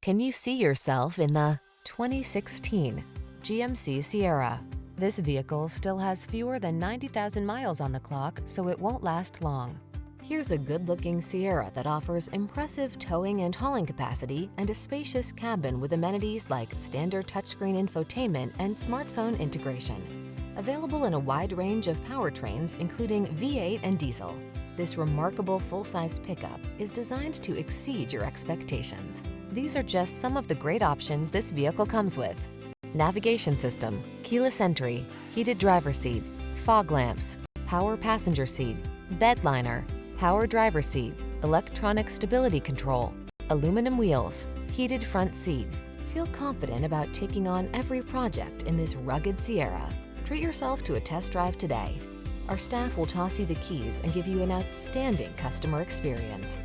Can you see yourself in the 2016 GMC Sierra? This vehicle still has fewer than 90,000 miles on the clock, so it won't last long. Here's a good-looking Sierra that offers impressive towing and hauling capacity and a spacious cabin with amenities like standard touchscreen infotainment and smartphone integration. Available in a wide range of powertrains, including V8 and diesel, this remarkable full-size pickup is designed to exceed your expectations. These are just some of the great options this vehicle comes with: navigation system, keyless entry, heated driver's seat, fog lamps, power passenger seat, bed liner, power driver's seat, electronic stability control, aluminum wheels, heated front seat. Feel confident about taking on every project in this rugged Sierra. Treat yourself to a test drive today. Our staff will toss you the keys and give you an outstanding customer experience.